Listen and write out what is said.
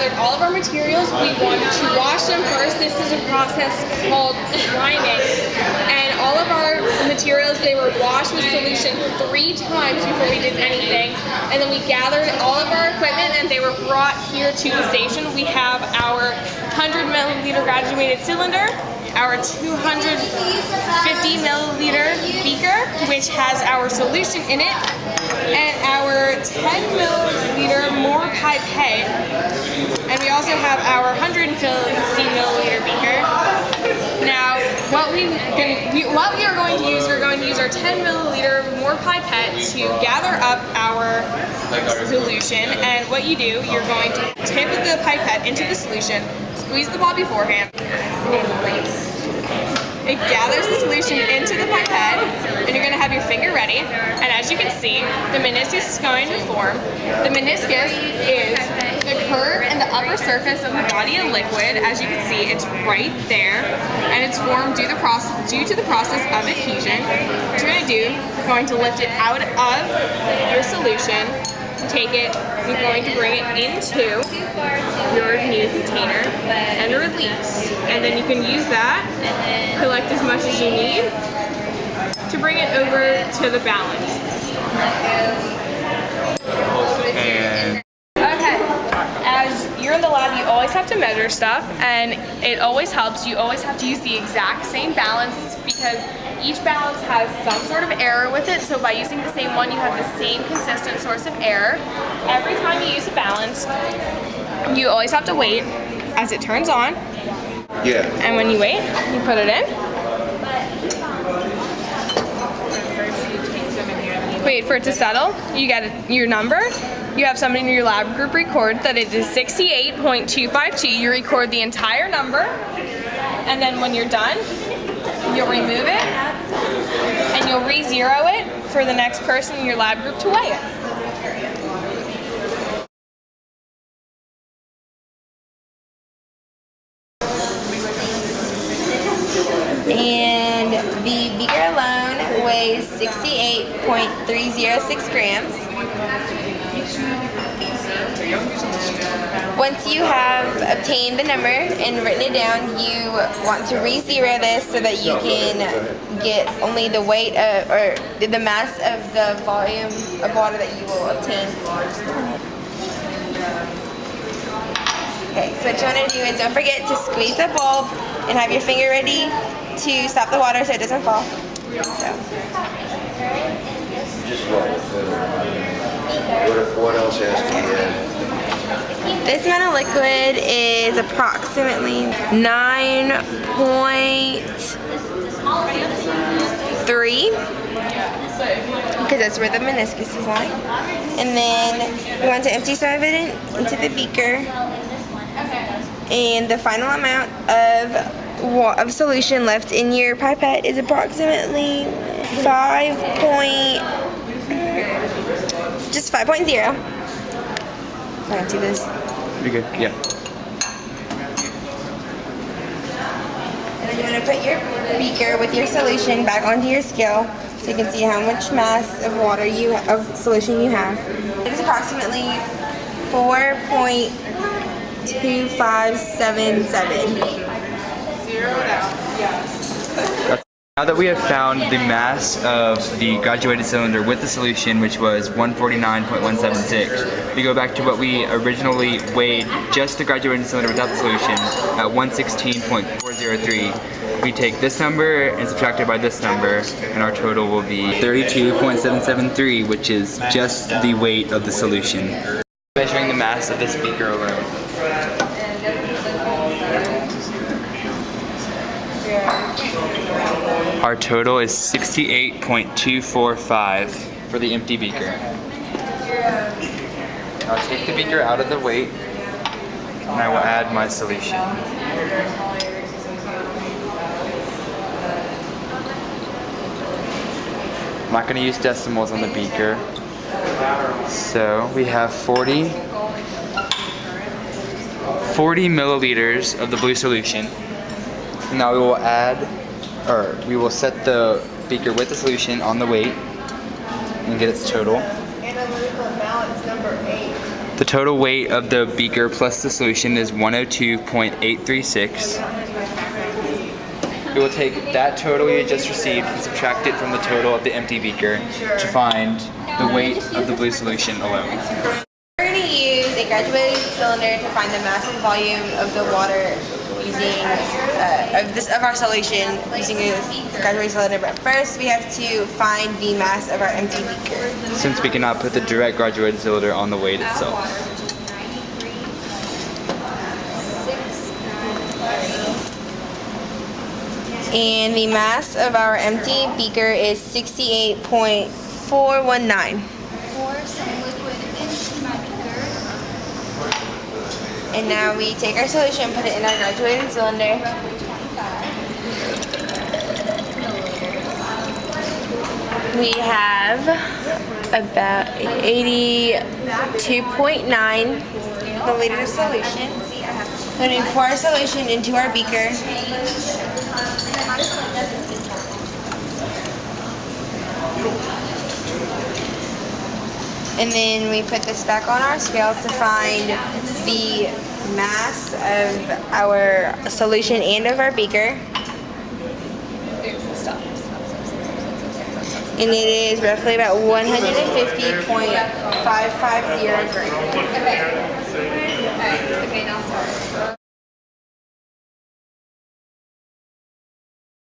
gathered all of our materials. We wanted to wash them first. This is a process called priming. And all of our materials, they were washed with solution 3 times before we did anything. And then we gathered all of our equipment and they were brought here to the station. We have our 100 milliliter graduated cylinder, our 250 milliliter beaker, which has our solution in it, and our 10 milliliter more pipette, and we also have our 150 milliliter beaker. Now, what we are going to use, we're going to use our 10 milliliter more pipette to gather up our solution. And what you do, you're going to tip the pipette into the solution, squeeze the ball beforehand, it gathers the solution into the pipette, and you're going to have your finger ready. And as you can see, the meniscus is going to form. The meniscus is the curve in the upper surface of the body of liquid. As you can see, it's right there, and it's formed due to the process of adhesion. What you're going to do, you're going to lift it out of your solution, take it, you're going to bring it into your new container and release. And then you can use that, collect as much as you need to bring it over to the balance. Okay, as you're in the lab, you always have to measure stuff, and it always helps. You always have to use the exact same balance because each balance has some sort of error with it, so by using the same one, you have the same consistent source of error. Every time you use a balance, you always have to wait as it turns on. Yeah. And when you wait, you put it in. Wait for it to settle. You get your number. You have somebody in your lab group record that it is 68.252. You record the entire number, and then when you're done, you'll remove it, and you'll re-zero it for the next person in your lab group to weigh it. And the beaker alone weighs 68.306 grams. Once you have obtained the number and written it down, you want to re-zero this so that you can get only the weight or the mass of the volume of water that you will obtain. Okay, so what you want to do is don't forget to squeeze the bulb and have your finger ready to stop the water so it doesn't fall. What else has to be added? This amount of liquid is approximately 9.3 because that's where the meniscus is lying. And then we want to empty some of it into the beaker. And the final amount of solution left in your pipette is approximately 5.0. I don't do this. Pretty good, yeah. And then you want to put your beaker with your solution back onto your scale so you can see how much mass of solution you have. It is approximately 4.2577. Now that we have found the mass of the graduated cylinder with the solution, which was 149.176, we go back to what we originally weighed just the graduated cylinder without the solution at 116.403. We take this number and subtract it by this number, and our total will be 32.773, which is just the weight of the solution. Measuring the mass of this beaker alone. Our total is 68.245 for the empty beaker. I'll take the beaker out of the weight and I will add my solution. I'm not going to use decimals on the beaker. So we have 40 milliliters of the blue solution. Now we will we will set the beaker with the solution on the weight and get its total. Analytical balance number 8. The total weight of the beaker plus the solution is 102.836. We will take that total you just received and subtract it from the total of the empty beaker to find the weight of the blue solution alone. We're going to use a graduated cylinder to find the mass and volume of the water using of our solution using a graduated cylinder. But first, we have to find the mass of our empty beaker. Since we cannot put the direct graduated cylinder on the weight itself. And the mass of our empty beaker is 68.419. Pour some liquid into my beaker. And now we take our solution and put it in our graduated cylinder. We have about 82.9 milliliters of solution. Then we pour our solution into our beaker. And then we put this back on our scale to find the mass of our solution and of our beaker. And it is roughly about 150.550 grams. Okay, now start.